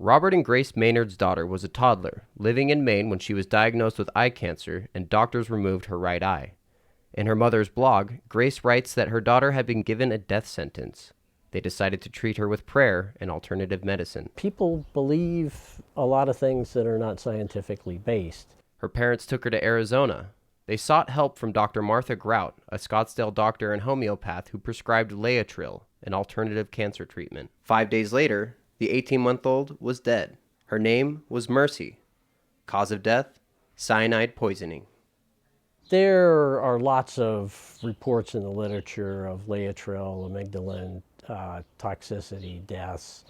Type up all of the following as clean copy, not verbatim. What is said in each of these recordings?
Robert and Grace Maynard's daughter was a toddler, living in Maine when she was diagnosed with eye cancer and doctors removed her right eye. In her mother's blog, Grace writes that her daughter had been given a death sentence. They decided to treat her with prayer and alternative medicine. People believe a lot of things that are not scientifically based. Her parents took her to Arizona. They sought help from Dr. Martha Grout, a Scottsdale doctor and homeopath who prescribed Laetrile, an alternative cancer treatment. 5 days later, the 18-month-old was dead. Her name was Mercy. Cause of death? Cyanide poisoning. There are lots of reports in the literature of Laetrile, amygdalin, toxicity, deaths,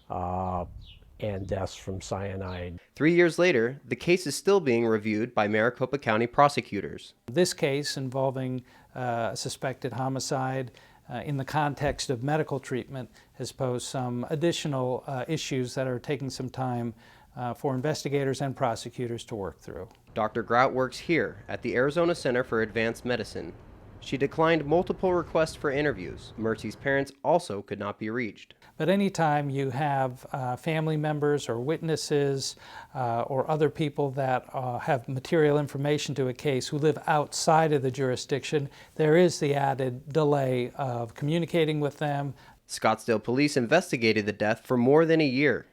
and deaths from cyanide. 3 years later, the case is still being reviewed by Maricopa County prosecutors. This case involving a suspected homicide in the context of medical treatment has posed some additional issues that are taking some time for investigators and prosecutors to work through. Dr. Grout works here at the Arizona Center for Advanced Medicine. She declined multiple requests for interviews. Mercy's parents also could not be reached. But anytime you have family members or witnesses or other people that have material information to a case who live outside of the jurisdiction, there is the added delay of communicating with them. Scottsdale police investigated the death for more than a year.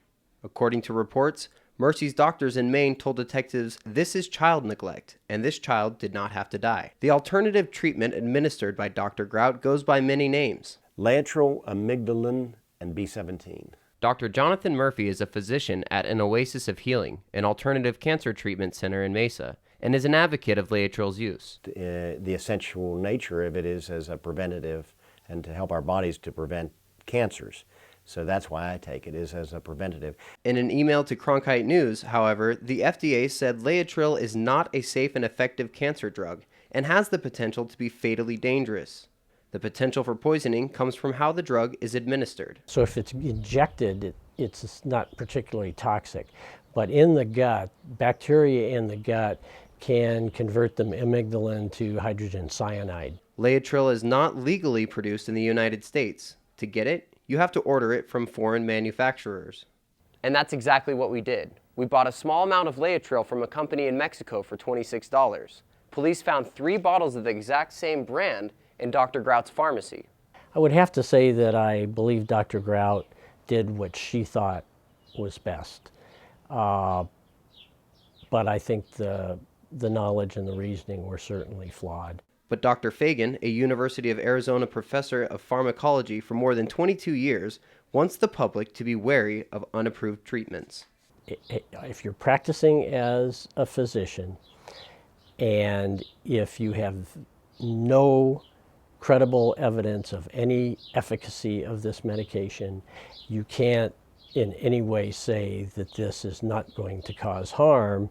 According to reports, Mercy's doctors in Maine told detectives this is child neglect, and this child did not have to die. The alternative treatment administered by Dr. Grout goes by many names. Laetrile, amygdalin, and B17. Dr. Jonathan Murphy is a physician at an Oasis of Healing, an alternative cancer treatment center in Mesa, and is an advocate of Laetrile's use. The essential nature of it is as a preventative and to help our bodies to prevent cancers. So that's why I take it, is as a preventative. In an email to Cronkite News, however, the FDA said Laetrile is not a safe and effective cancer drug and has the potential to be fatally dangerous. The potential for poisoning comes from how the drug is administered. So if it's injected, it's not particularly toxic. But in the gut, bacteria in the gut can convert the amygdalin to hydrogen cyanide. Laetrile is not legally produced in the United States. To get it, you have to order it from foreign manufacturers. And that's exactly what we did. We bought a small amount of Laetrile from a company in Mexico for $26. Police found 3 bottles of the exact same brand in Dr. Grout's pharmacy. I would have to say that I believe Dr. Grout did what she thought was best. But I think the knowledge and the reasoning were certainly flawed. But Dr. Fagan, a University of Arizona professor of pharmacology for more than 22 years, wants the public to be wary of unapproved treatments. If you're practicing as a physician and if you have no credible evidence of any efficacy of this medication, you can't in any way say that this is not going to cause harm.